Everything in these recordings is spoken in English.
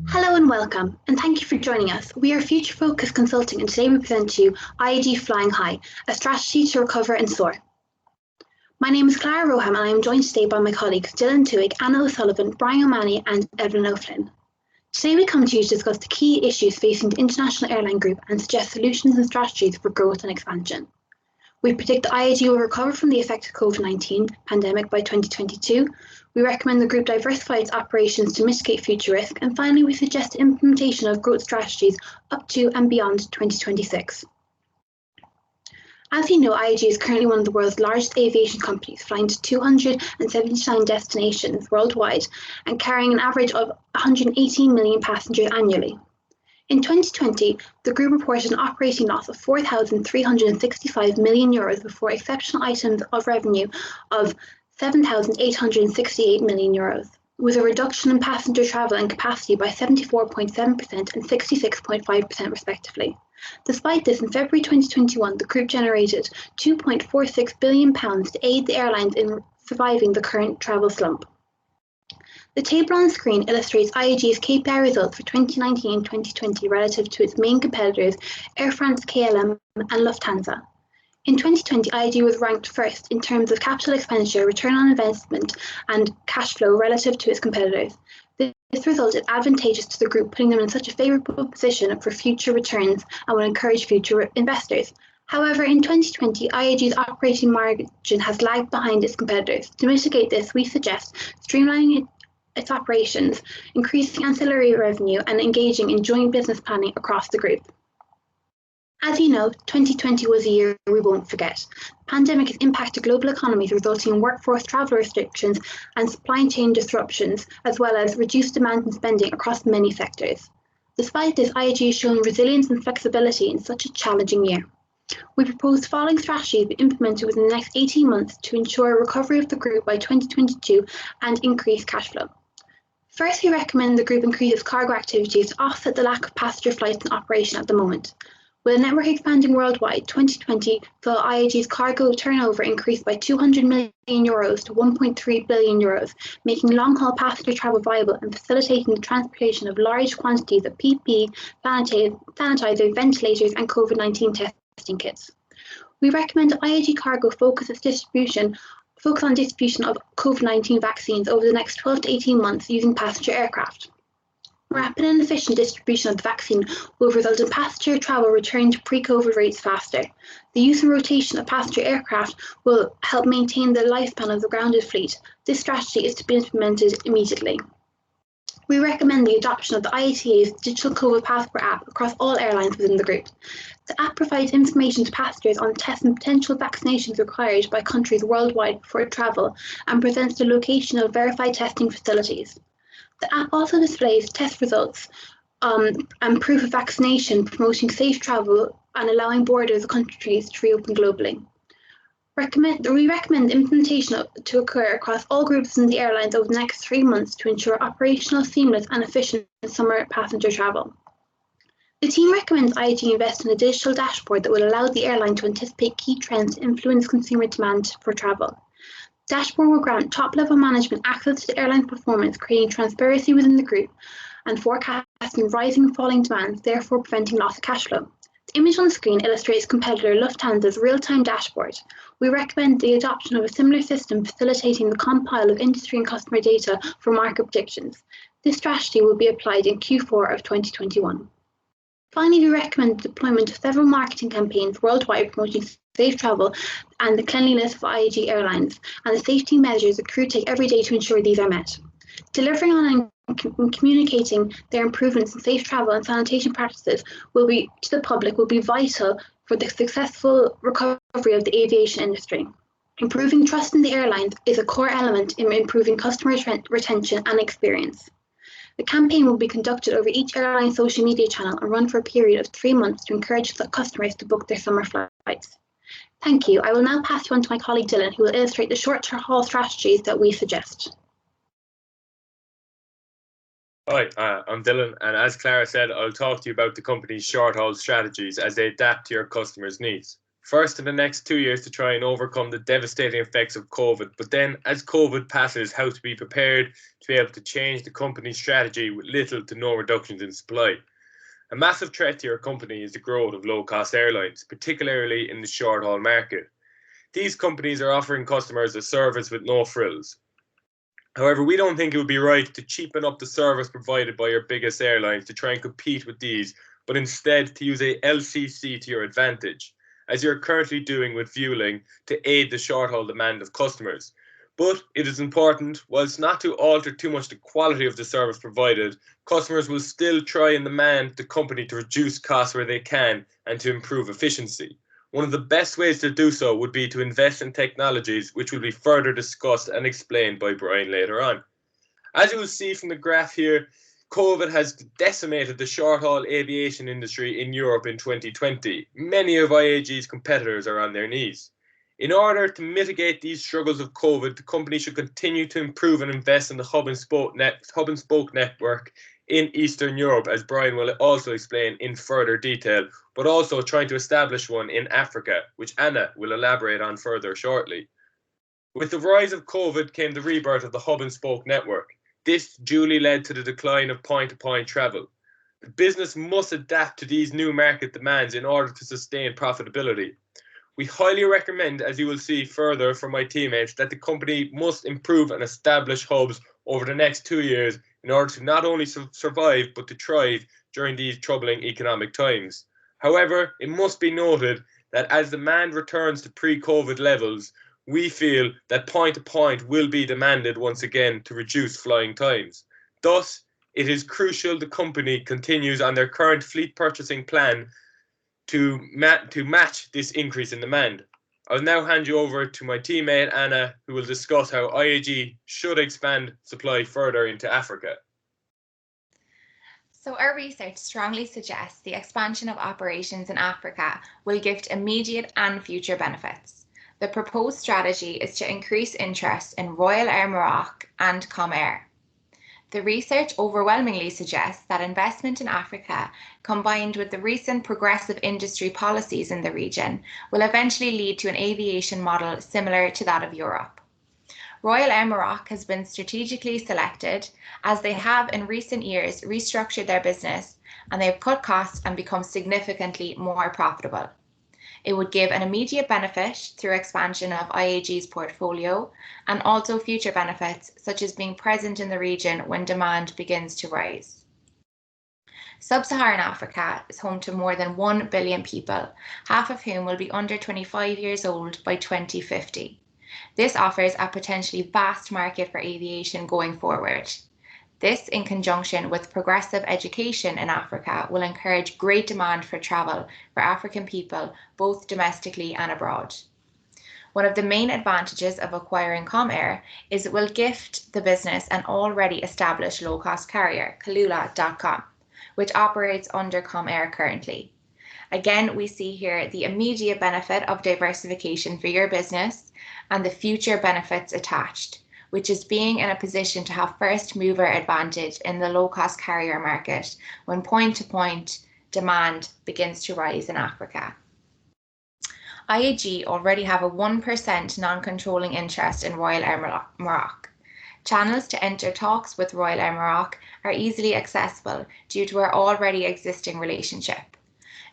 Hello and welcome, and thank you for joining us. We are Future Focus Consulting, and today we present to you IAG Flying High, a strategy to recover and soar. My name is Clara Roham, and I am joined today by my colleagues Dylan Tuig, Anna O'Sullivan, Brian O'Mahony, and Evelyn O'Flynn. Today we come to you to discuss the key issues facing the international airline group and suggest solutions and strategies for growth and expansion. We predict that IAG will recover from the effect of COVID-19 pandemic by 2022. We recommend the group diversify its operations to mitigate future risk. And finally, we suggest the implementation of growth strategies up to and beyond 2026. As you know, IAG is currently one of the world's largest aviation companies, flying to 279 destinations worldwide and carrying an average of 118 million passengers annually. In 2020, the group reported an operating loss of €4,365 million before exceptional items of revenue of €7,868 million, with a reduction in passenger travel and capacity by 74.7% and 66.5% respectively. Despite this, in February 2021, the group generated £2.46 billion to aid the airlines in surviving the current travel slump. The table on screen illustrates IAG's KPI results for 2019 and 2020 relative to its main competitors, Air France, KLM, and Lufthansa. In 2020, IAG was ranked first in terms of capital expenditure, return on investment, and cash flow relative to its competitors. This result is advantageous to the group, putting them in such a favourable position for future returns and will encourage future investors. However, in 2020, IAG's operating margin has lagged behind its competitors. To mitigate this, we suggest streamlining its operations, increasing ancillary revenue, and engaging in joint business planning across the group. As you know, 2020 was a year we won't forget. The pandemic has impacted global economies, resulting in workforce travel restrictions and supply chain disruptions, as well as reduced demand and spending across many sectors. Despite this, IAG has shown resilience and flexibility in such a challenging year. We propose the following strategies to be implemented within the next 18 months to ensure recovery of the group by 2022 and increase cash flow. First, we recommend the group increase its cargo activities to offset the lack of passenger flights in operation at the moment. With a network expanding worldwide, 2020 saw IAG's cargo turnover increase by €200 million to €1.3 billion, making long-haul passenger travel viable and facilitating the transportation of large quantities of PPE, sanitizers, ventilators, and COVID-19 testing kits. We recommend that IAG Cargo focus on distribution of COVID-19 vaccines over the next 12 to 18 months using passenger aircraft. Rapid and efficient distribution of the vaccine will result in passenger travel returning to pre-COVID rates faster. The use and rotation of passenger aircraft will help maintain the lifespan of the grounded fleet. This strategy is to be implemented immediately. We recommend the adoption of the IATA's digital COVID passport app across all airlines within the group. The app provides information to passengers on tests and potential vaccinations required by countries worldwide before travel and presents the location of verified testing facilities. The app also displays test results and proof of vaccination, promoting safe travel and allowing borders of countries to reopen globally. We recommend implementation to occur across all groups in the airlines over the next 3 months to ensure operational, seamless and efficient summer passenger travel. The team recommends IAG invest in a digital dashboard that will allow the airline to anticipate key trends to influence consumer demand for travel. Dashboard will grant top-level management access to the airline's performance, creating transparency within the group and forecasting rising and falling demands, therefore preventing loss of cash flow. The image on the screen illustrates competitor Lufthansa's real-time dashboard. We recommend the adoption of a similar system facilitating the compile of industry and customer data for market predictions. This strategy will be applied in Q4 of 2021. Finally, we recommend the deployment of several marketing campaigns worldwide promoting safe travel and the cleanliness of IAG Airlines and the safety measures the crew take every day to ensure these are met. Delivering on and communicating their improvements in safe travel and sanitation practices to the public will be vital for the successful recovery of the aviation industry. Improving trust in the airlines is a core element in improving customer retention and experience. The campaign will be conducted over each airline social media channel and run for a period of 3 months to encourage the customers to book their summer flights. Thank you. I will now pass you on to my colleague Dylan, who will illustrate the short-haul strategies that we suggest. Hi, I'm Dylan, and as Clara said, I'll talk to you about the company's short-haul strategies as they adapt to your customers' needs. First, in the next 2 years to try and overcome the devastating effects of COVID. But then, as COVID passes, how to be prepared to be able to change the company's strategy with little to no reductions in supply. A massive threat to your company is the growth of low-cost airlines, particularly in the short-haul market. These companies are offering customers a service with no frills. However, we don't think it would be right to cheapen up the service provided by your biggest airlines to try and compete with these, but instead to use a LCC to your advantage, as you're currently doing with Vueling to aid the short-haul demand of customers. But it is important, whilst not to alter too much the quality of the service provided, customers will still try and demand the company to reduce costs where they can and to improve efficiency. One of the best ways to do so would be to invest in technologies, which will be further discussed and explained by Brian later on. As you will see from the graph here, COVID has decimated the short-haul aviation industry in Europe in 2020. Many of IAG's competitors are on their knees. In order to mitigate these struggles of COVID, the company should continue to improve and invest in the hub and spoke network in Eastern Europe, as Brian will also explain in further detail, but also trying to establish one in Africa, which Anna will elaborate on further shortly. With the rise of COVID came the rebirth of the hub and spoke network. This duly led to the decline of point-to-point travel. The business must adapt to these new market demands in order to sustain profitability. We highly recommend, as you will see further from my teammates, that the company must improve and establish hubs over the next 2 years in order to not only survive but to thrive during these troubling economic times. However, it must be noted that as demand returns to pre-COVID levels, we feel that point-to-point will be demanded once again to reduce flying times. Thus, it is crucial the company continues on their current fleet purchasing plan to match this increase in demand. I'll now hand you over to my teammate Anna, who will discuss how IAG should expand supply further into Africa. So our research strongly suggests the expansion of operations in Africa will give immediate and future benefits. The proposed strategy is to increase interest in Royal Air Maroc and Comair. The research overwhelmingly suggests that investment in Africa, combined with the recent progressive industry policies in the region, will eventually lead to an aviation model similar to that of Europe. Royal Air Maroc has been strategically selected as they have in recent years restructured their business and they've cut costs and become significantly more profitable. It would give an immediate benefit through expansion of IAG's portfolio and also future benefits such as being present in the region when demand begins to rise. Sub-Saharan Africa is home to more than 1 billion people, half of whom will be under 25 years old by 2050. This offers a potentially vast market for aviation going forward. This, in conjunction with progressive education in Africa, will encourage great demand for travel for African people, both domestically and abroad. One of the main advantages of acquiring Comair is it will gift the business an already established low-cost carrier, Kulula.com, which operates under Comair currently. Again, we see here the immediate benefit of diversification for your business and the future benefits attached, which is being in a position to have first mover advantage in the low-cost carrier market when point-to-point demand begins to rise in Africa. IAG already have a 1% non-controlling interest in Royal Air Maroc. Channels to enter talks with Royal Air Maroc are easily accessible due to our already existing relationship.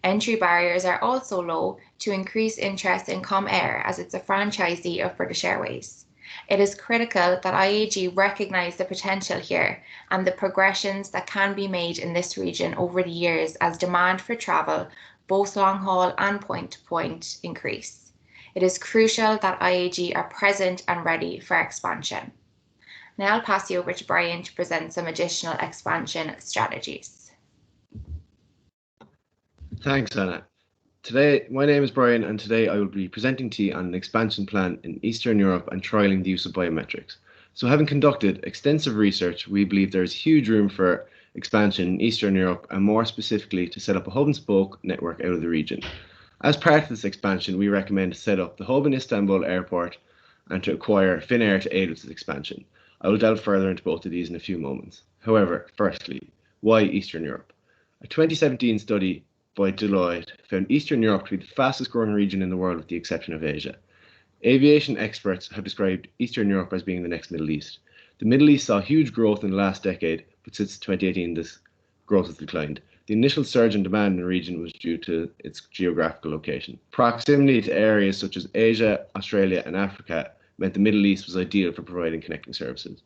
Entry barriers are also low to increase interest in Comair as it's a franchisee of British Airways. It is critical that IAG recognise the potential here and the progressions that can be made in this region over the years as demand for travel, both long-haul and point-to-point, increase. It is crucial that IAG are present and ready for expansion. Now I'll pass you over to Brian to present some additional expansion strategies. Thanks, Anna. Today, my name is Brian, and today I will be presenting to you on an expansion plan in Eastern Europe and trialling the use of biometrics. So having conducted extensive research, we believe there is huge room for expansion in Eastern Europe and more specifically to set up a hub and spoke network out of the region. As part of this expansion, we recommend to set up the hub in Istanbul airport and to acquire Finnair to aid with this expansion. I will delve further into both of these in a few moments. However, firstly, why Eastern Europe? A 2017 study by Deloitte found Eastern Europe to be the fastest growing region in the world with the exception of Asia. Aviation experts have described Eastern Europe as being the next Middle East. The Middle East saw huge growth in the last decade, but since 2018 this growth has declined. The initial surge in demand in the region was due to its geographical location. Proximity to areas such as Asia, Australia, and Africa meant the Middle East was ideal for providing connecting services.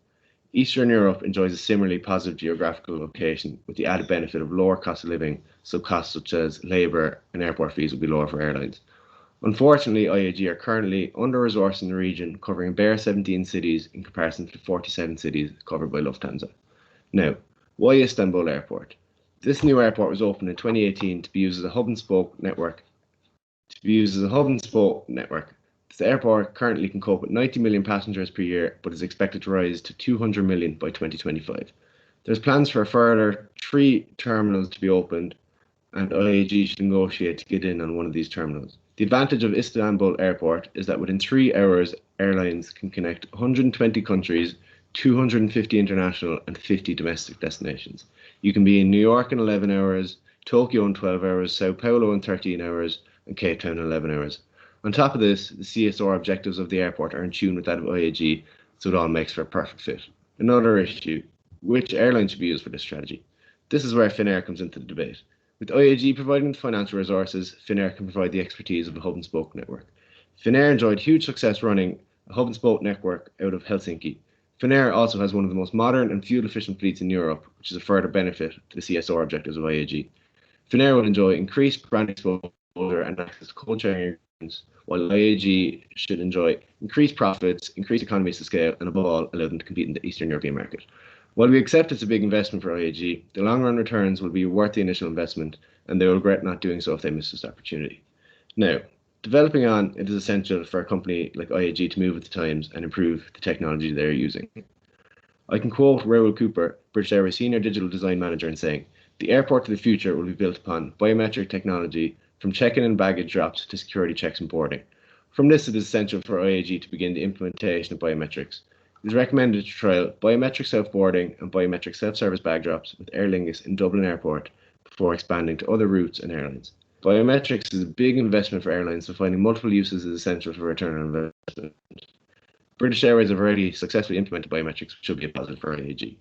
Eastern Europe enjoys a similarly positive geographical location with the added benefit of lower cost of living, so costs such as labour and airport fees will be lower for airlines. Unfortunately, IAG are currently under-resourced in the region, covering a bare 17 cities in comparison to the 47 cities covered by Lufthansa. Now, why Istanbul Airport? This new airport was opened in 2018 to be used as a hub and spoke network. This airport currently can cope with 90 million passengers per year, but is expected to rise to 200 million by 2025. There's plans for a further 3 terminals to be opened, and IAG should negotiate to get in on one of these terminals. The advantage of Istanbul Airport is that within 3 hours, airlines can connect 120 countries, 250 international, and 50 domestic destinations. You can be in New York in 11 hours, Tokyo in 12 hours, Sao Paulo in 13 hours, and Cape Town in 11 hours. On top of this, the CSR objectives of the airport are in tune with that of IAG, so it all makes for a perfect fit. Another issue, which airline should be used for this strategy? This is where Finnair comes into the debate. With IAG providing the financial resources, Finnair can provide the expertise of a hub and spoke network. Finnair enjoyed huge success running a hub and spoke network out of Helsinki. Finnair also has one of the most modern and fuel-efficient fleets in Europe, which is a further benefit to the CSR objectives of IAG. Finnair will enjoy increased brand exposure and access to code-sharing agreements, while IAG should enjoy increased profits, increased economies of scale, and above all, allow them to compete in the Eastern European market. While we accept it's a big investment for IAG, the long-run returns will be worth the initial investment, and they will regret not doing so if they miss this opportunity. Now, developing on, it is essential for a company like IAG to move with the times and improve the technology they're using. I can quote Raoul Cooper, British Airways Senior Digital Design Manager, in saying, "The airport of the future will be built upon biometric technology, from check-in and baggage drops to security checks and boarding. From this, it is essential for IAG to begin the implementation of biometrics. It is recommended to trial biometric self-boarding and biometric self-service bag drops with Aer Lingus in Dublin Airport before expanding to other routes and airlines. Biometrics is a big investment for airlines, so finding multiple uses is essential for return on investment. British Airways have already successfully implemented biometrics, which should be a positive for IAG.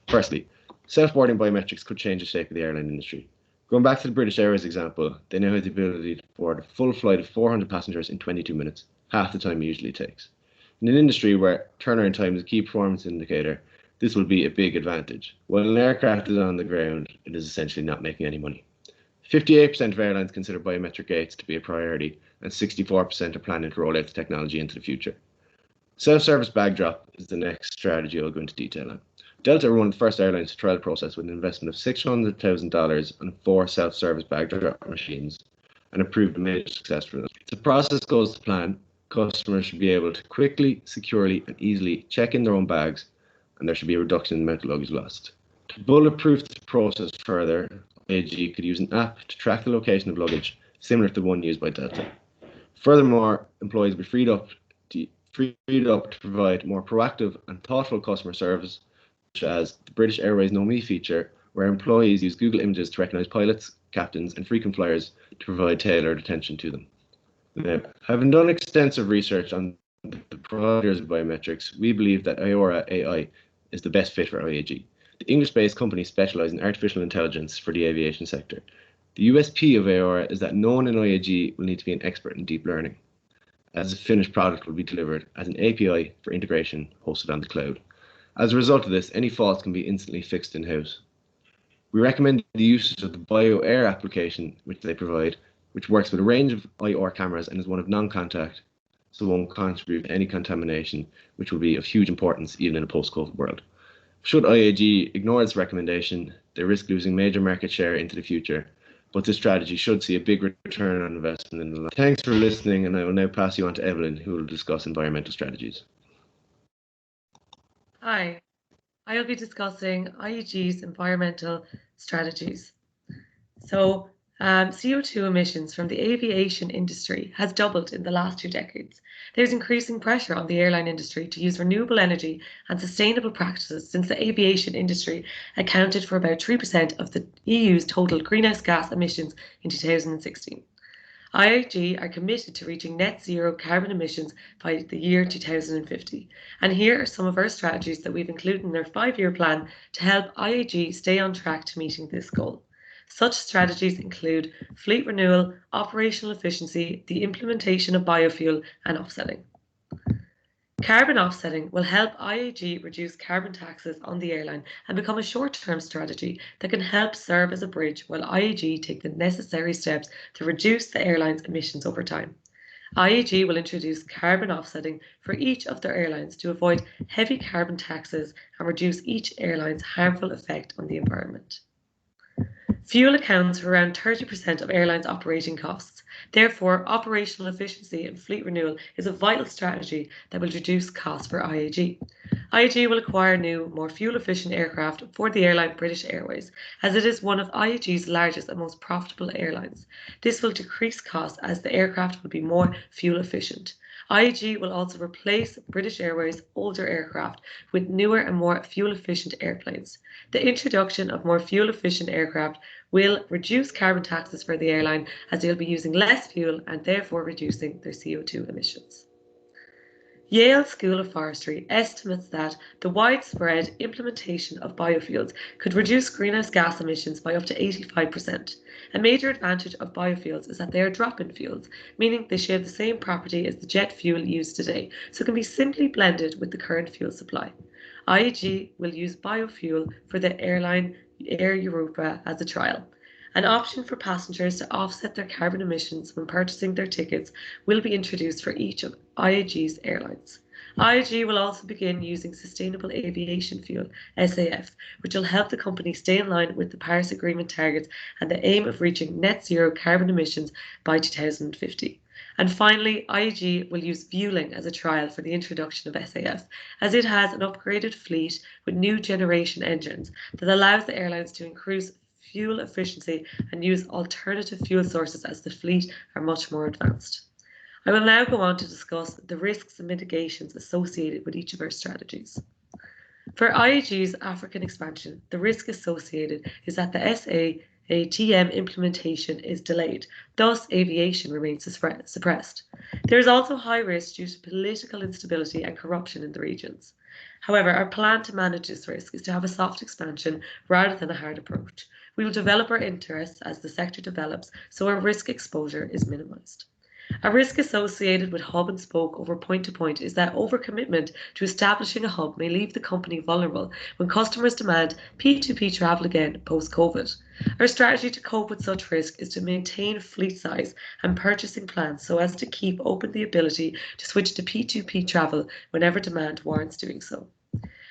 Firstly, self-boarding biometrics could change the shape of the airline industry. Going back to the British Airways example, they now have the ability to board a full flight of 400 passengers in 22 minutes, half the time it usually takes. In an industry where turnaround time is a key performance indicator, this will be a big advantage. While an aircraft is on the ground, it is essentially not making any money. 58% of airlines consider biometric gates to be a priority, and 64% are planning to roll out the technology into the future. Self-service bag drop is the next strategy I'll go into detail on. Delta were one of the first airlines to trial the process with an investment of $600,000 on 4 self-service bag drop machines, and it proved a major success for them. If the process goes to plan, customers should be able to quickly, securely, and easily check in their own bags, and there should be a reduction in the amount of luggage lost. To bulletproof the process further, IAG could use an app to track the location of luggage, similar to the one used by Delta. Furthermore, employees will be freed up to provide more proactive and thoughtful customer service, such as the British Airways Know Me feature, where employees use Google Images to recognize pilots, captains, and frequent flyers to provide tailored attention to them. Now, having done extensive research on the providers of biometrics, we believe that Iora AI is the best fit for IAG. The English-based company specializes in artificial intelligence for the aviation sector. The USP of Iora is that no one in IAG will need to be an expert in deep learning, as a finished product will be delivered as an API for integration hosted on the cloud. As a result of this, any faults can be instantly fixed in-house. We recommend the usage of the BioAir application, which they provide, which works with a range of IR cameras and is one of non-contact, so won't contribute to any contamination, which will be of huge importance even in a post-COVID world. Should IAG ignore this recommendation, they risk losing major market share into the future, but this strategy should see a big return on investment in the long. Thanks for listening, and I will now pass you on to Evelyn, who will discuss environmental strategies. Hi, I will be discussing IAG's environmental strategies. So CO2 emissions from the aviation industry has doubled in the last 2 decades. There's increasing pressure on the airline industry to use renewable energy and sustainable practices since the aviation industry accounted for about 3% of the EU's total greenhouse gas emissions in 2016. IAG are committed to reaching net zero carbon emissions by the year 2050. And here are some of our strategies that we've included in our 5-year plan to help IAG stay on track to meeting this goal. Such strategies include fleet renewal, operational efficiency, the implementation of biofuel, and offsetting. Carbon offsetting will help IAG reduce carbon taxes on the airline and become a short-term strategy that can help serve as a bridge while IAG take the necessary steps to reduce the airline's emissions over time. IAG will introduce carbon offsetting for each of their airlines to avoid heavy carbon taxes and reduce each airline's harmful effect on the environment. Fuel accounts for around 30% of airlines' operating costs. Therefore, operational efficiency and fleet renewal is a vital strategy that will reduce costs for IAG. IAG will acquire new, more fuel-efficient aircraft for the airline British Airways, as it is one of IAG's largest and most profitable airlines. This will decrease costs as the aircraft will be more fuel efficient. IAG will also replace British Airways' older aircraft with newer and more fuel-efficient airplanes. The introduction of more fuel-efficient aircraft will reduce carbon taxes for the airline as they'll be using less fuel and therefore reducing their CO2 emissions. Yale School of Forestry estimates that the widespread implementation of biofuels could reduce greenhouse gas emissions by up to 85%. A major advantage of biofuels is that they are drop-in fuels, meaning they share the same property as the jet fuel used today, so can be simply blended with the current fuel supply. IAG will use biofuel for the airline Air Europa as a trial. An option for passengers to offset their carbon emissions when purchasing their tickets will be introduced for each of IAG's airlines. IAG will also begin using sustainable aviation fuel, SAF, which will help the company stay in line with the Paris Agreement targets and the aim of reaching net zero carbon emissions by 2050. And finally, IAG will use Vueling as a trial for the introduction of SAF, as it has an upgraded fleet with new generation engines that allows the airlines to increase fuel efficiency and use alternative fuel sources as the fleet are much more advanced. I will now go on to discuss the risks and mitigations associated with each of our strategies. For IAG's African expansion, the risk associated is that the SAATM implementation is delayed, thus aviation remains suppressed. There is also high risk due to political instability and corruption in the regions. However, our plan to manage this risk is to have a soft expansion rather than a hard approach. We will develop our interests as the sector develops, so our risk exposure is minimised. A risk associated with hub and spoke over point to point is that overcommitment to establishing a hub may leave the company vulnerable when customers demand P2P travel again post-COVID. Our strategy to cope with such risk is to maintain fleet size and purchasing plans so as to keep open the ability to switch to P2P travel whenever demand warrants doing so.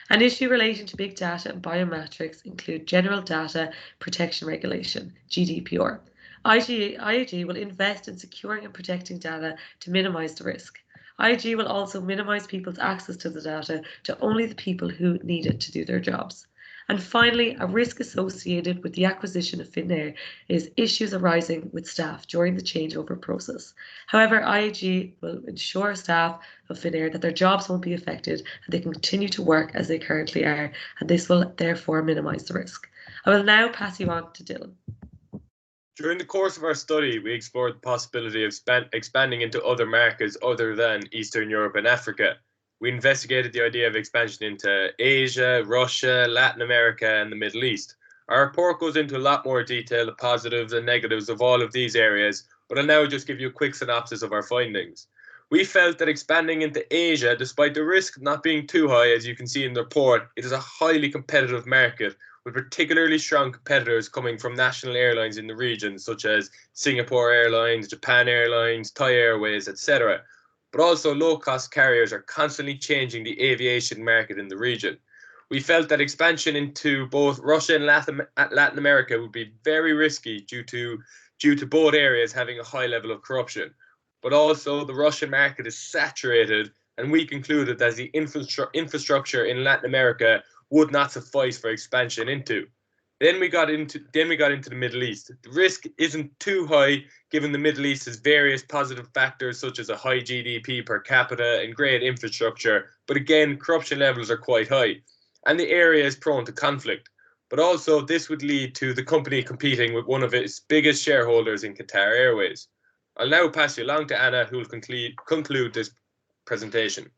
An issue relating to big data and biometrics include General Data Protection Regulation, GDPR. IAG will invest in securing and protecting data to minimise the risk. IAG will also minimise people's access to the data to only the people who need it to do their jobs. And finally, a risk associated with the acquisition of Finnair is issues arising with staff during the changeover process. However, IAG will ensure staff of Finnair that their jobs won't be affected and they can continue to work as they currently are, and this will therefore minimise the risk. I will now pass you on to Dylan. During the course of our study, we explored the possibility of expanding into other markets other than Eastern Europe and Africa. We investigated the idea of expansion into Asia, Russia, Latin America, and the Middle East. Our report goes into a lot more detail, the positives and negatives of all of these areas, but I'll now just give you a quick synopsis of our findings. We felt that expanding into Asia, despite the risk not being too high, as you can see in the report, it is a highly competitive market, with particularly strong competitors coming from national airlines in the region, such as Singapore Airlines, Japan Airlines, Thai Airways, etc. But also low-cost carriers are constantly changing the aviation market in the region. We felt that expansion into both Russia and Latin America would be very risky due to both areas having a high level of corruption. But also the Russian market is saturated, and we concluded that the infrastructure in Latin America would not suffice for expansion into. Then we got into the Middle East. The risk isn't too high given the Middle East has various positive factors such as a high GDP per capita and great infrastructure, but again, corruption levels are quite high, and the area is prone to conflict. But also, this would lead to the company competing with one of its biggest shareholders in Qatar Airways. I'll now pass you along to Anna, who will conclude this presentation.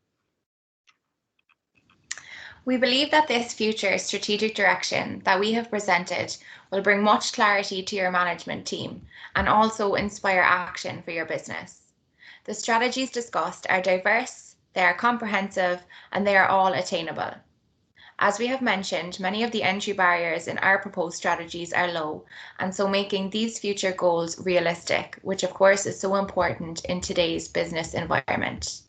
We believe that this future strategic direction that we have presented will bring much clarity to your management team and also inspire action for your business. The strategies discussed are diverse, they are comprehensive, and they are all attainable. As we have mentioned, many of the entry barriers in our proposed strategies are low, and so making these future goals realistic, which of course is so important in today's business environment.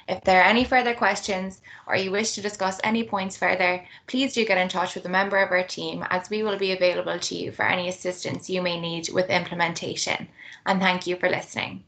If there are any further questions or you wish to discuss any points further, please do get in touch with a member of our team as we will be available to you for any assistance you may need with implementation. And thank you for listening.